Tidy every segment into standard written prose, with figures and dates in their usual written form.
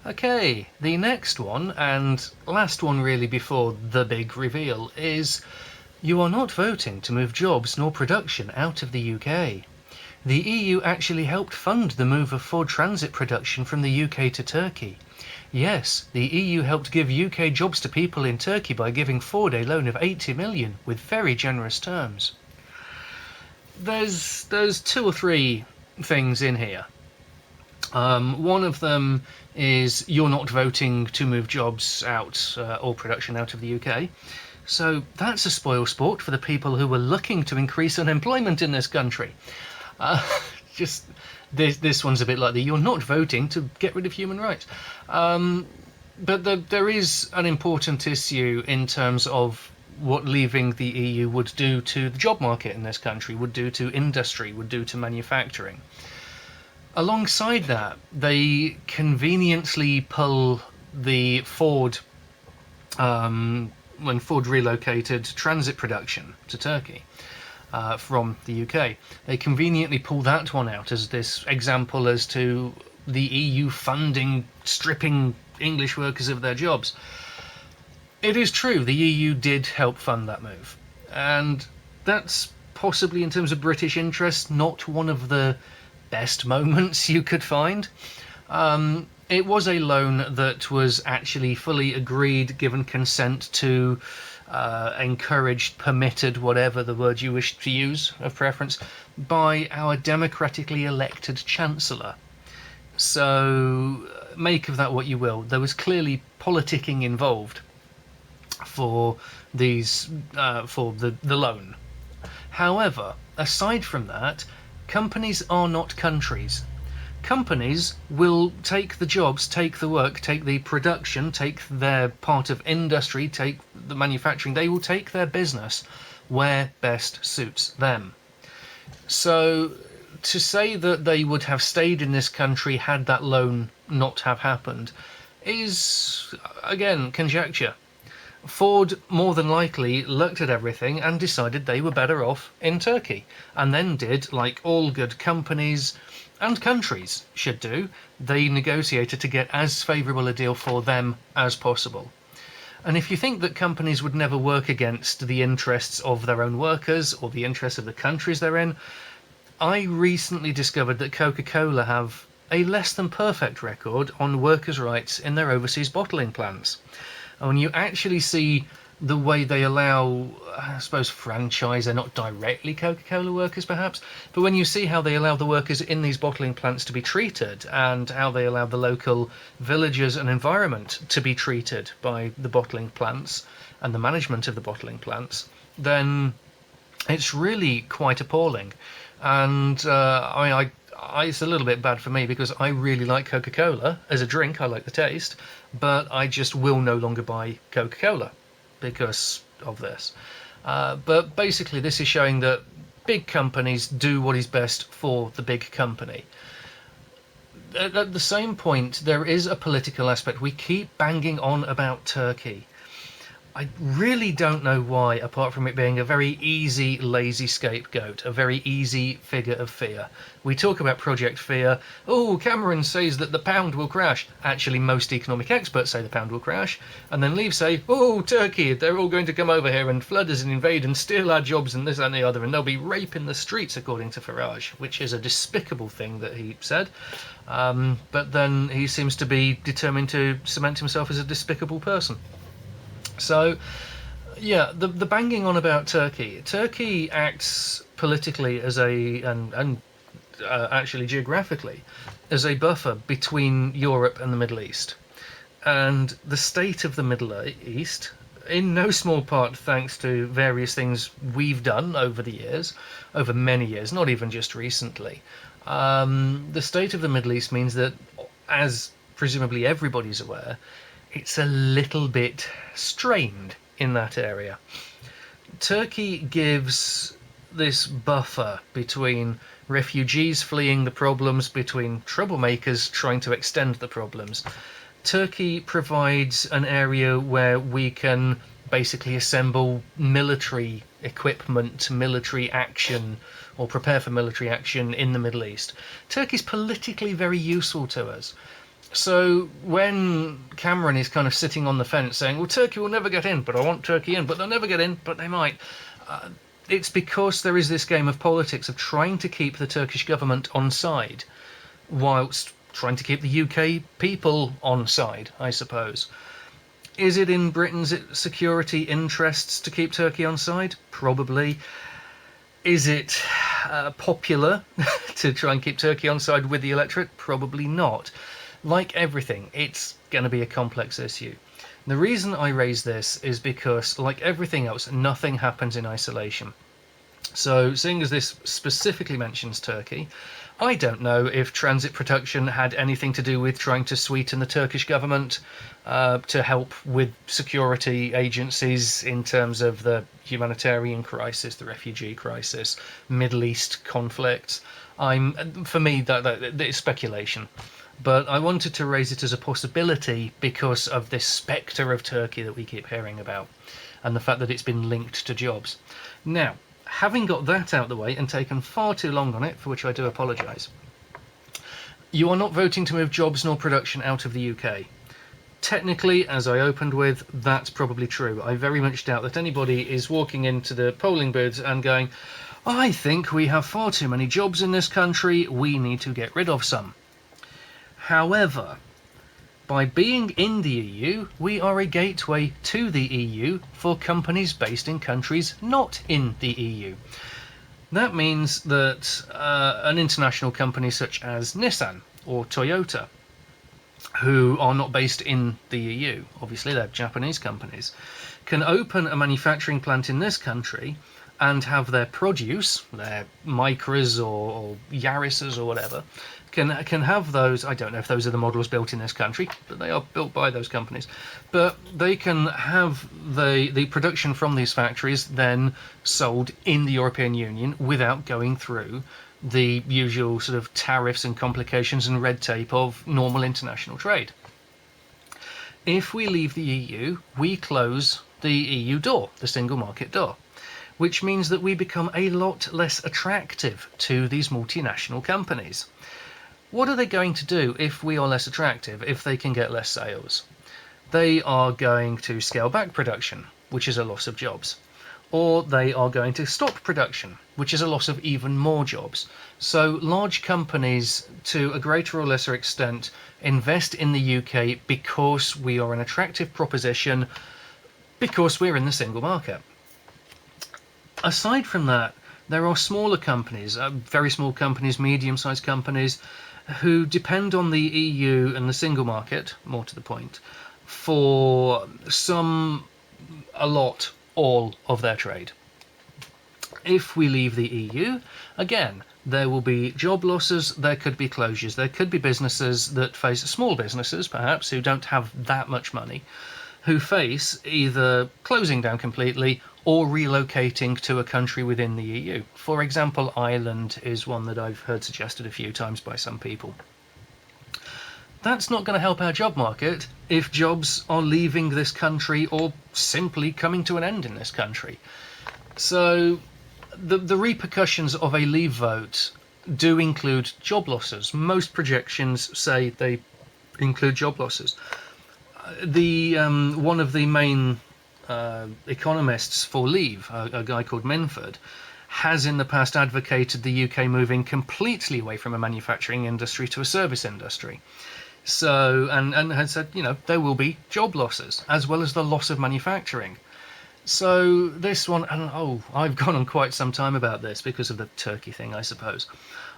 Okay, the next one, and last one really before the big reveal, is you are not voting to move jobs nor production out of the UK. The EU actually helped fund the move of Ford Transit production from the UK to Turkey. Yes, the EU helped give UK jobs to people in Turkey by giving Ford a loan of 80 million with very generous terms. There's two or three things in here. One of them is you're not voting to move jobs out or production out of the UK. So that's a spoil sport for the people who were looking to increase unemployment in this country. Just this one's a bit like the you're not voting to get rid of human rights. But there is an important issue in terms of what leaving the EU would do to the job market in this country, would do to industry, would do to manufacturing. Alongside that, they conveniently pull the Ford, when Ford relocated transit production to Turkey from the UK, they conveniently pull that one out as this example as to the EU funding, stripping English workers of their jobs. It is true, the EU did help fund that move. And that's possibly, in terms of British interest, not one of the best moments you could find. It was a loan that was actually fully agreed, given consent to, encouraged, permitted, whatever the word you wish to use of preference, by our democratically elected Chancellor. So make of that what you will. There was clearly politicking involved for these, for the loan. However, aside from that, companies are not countries. Companies will take the jobs, take the work, take the production, take their part of industry, take the manufacturing. They will take their business where best suits them. So to say that they would have stayed in this country had that loan not have happened is, again, conjecture. Ford more than likely looked at everything and decided they were better off in Turkey, and then did, like all good companies and countries should do, they negotiated to get as favourable a deal for them as possible. And if you think that companies would never work against the interests of their own workers or the interests of the countries they're in, I recently discovered that Coca-Cola have a less than perfect record on workers' rights in their overseas bottling plants. And when you actually see the way they allow, I suppose, franchise, they're not directly Coca-Cola workers perhaps, but when you see how they allow the workers in these bottling plants to be treated, and how they allow the local villagers and environment to be treated by the bottling plants and the management of the bottling plants, then it's really quite appalling. And it's a little bit bad for me because I really like Coca-Cola as a drink. I like the taste, but I just will no longer buy Coca-Cola because of this. But basically this is showing that big companies do what is best for the big company. At the same point, there is a political aspect. We keep banging on about Turkey. I really don't know why, apart from it being a very easy, lazy scapegoat, a very easy figure of fear. We talk about Project Fear. Oh, Cameron says that the pound will crash. Actually, most economic experts say the pound will crash. And then Leave say, oh, Turkey, they're all going to come over here and flood us and invade and steal our jobs and this and the other, and there'll be rape in the streets, according to Farage, which is a despicable thing that he said. But then he seems to be determined to cement himself as a despicable person. So, yeah, the banging on about Turkey. Turkey acts politically as actually geographically, as a buffer between Europe and the Middle East. And the state of the Middle East, in no small part thanks to various things we've done over the years, over many years, not even just recently, the state of the Middle East means that, as presumably everybody's aware, it's a little bit strained in that area. Turkey gives this buffer between refugees fleeing the problems, between troublemakers trying to extend the problems. Turkey provides an area where we can basically assemble military equipment, military action, or prepare for military action in the Middle East. Turkey's politically very useful to us. So when Cameron is kind of sitting on the fence saying, well, Turkey will never get in, but I want Turkey in, but they'll never get in, but they might. It's because there is this game of politics of trying to keep the Turkish government on side whilst trying to keep the UK people on side, I suppose. Is it in Britain's security interests to keep Turkey on side? Probably. Is it popular to try and keep Turkey on side with the electorate? Probably not. Like everything, it's going to be a complex issue. The reason I raise this is because, like everything else, nothing happens in isolation. So, seeing as this specifically mentions Turkey, I don't know if transit protection had anything to do with trying to sweeten the Turkish government to help with security agencies in terms of the humanitarian crisis, the refugee crisis, Middle East conflicts. For me, that is speculation. But I wanted to raise it as a possibility because of this spectre of Turkey that we keep hearing about, and the fact that it's been linked to jobs. Now, having got that out of the way and taken far too long on it, for which I do apologise, you are not voting to move jobs nor production out of the UK. Technically, as I opened with, that's probably true. I very much doubt that anybody is walking into the polling booths and going, I think we have far too many jobs in this country, we need to get rid of some. However, by being in the EU, we are a gateway to the EU for companies based in countries not in the EU. That means that an international company such as Nissan or Toyota, who are not based in the EU, obviously they're Japanese companies, can open a manufacturing plant in this country and have their produce, their Micras or Yaris's or whatever, can have those. I don't know if those are the models built in this country, but they are built by those companies. But they can have the production from these factories then sold in the European Union without going through the usual sort of tariffs and complications and red tape of normal international trade. If we leave the EU, we close the EU door, the single market door, which means that we become a lot less attractive to these multinational companies. What are they going to do if we are less attractive, if they can get less sales? They are going to scale back production, which is a loss of jobs. Or they are going to stop production, which is a loss of even more jobs. So large companies, to a greater or lesser extent, invest in the UK because we are an attractive proposition, because we're in the single market. Aside from that, there are smaller companies, very small companies, medium-sized companies, who depend on the EU and the single market, more to the point, for a lot, all of their trade. If we leave the EU, again, there will be job losses, there could be closures, there could be businesses that face, small businesses perhaps, who don't have that much money, who face either closing down completely or relocating to a country within the EU. For example, Ireland is one that I've heard suggested a few times by some people. That's not going to help our job market if jobs are leaving this country or simply coming to an end in this country. So the repercussions of a leave vote do include job losses. Most projections say they include job losses. One of the main economists for leave, a guy called Minford, has in the past advocated the UK moving completely away from a manufacturing industry to a service industry. So, and has said, there will be job losses as well as the loss of manufacturing. So this one, and I've gone on quite some time about this because of the Turkey thing, I suppose.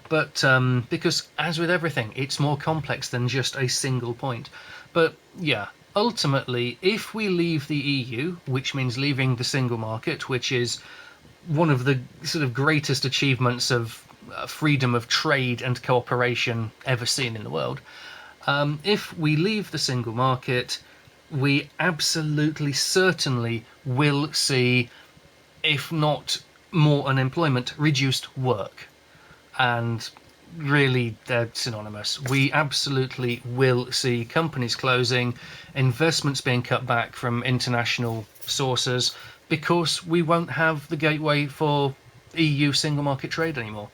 But because, as with everything, it's more complex than just a single point. But yeah, ultimately, if we leave the EU, which means leaving the single market, which is one of the sort of greatest achievements of freedom of trade and cooperation ever seen in the world, if we leave the single market, we absolutely certainly will see, if not more unemployment, reduced work. And really, they're synonymous. We absolutely will see companies closing, investments being cut back from international sources, because we won't have the gateway for EU single market trade anymore.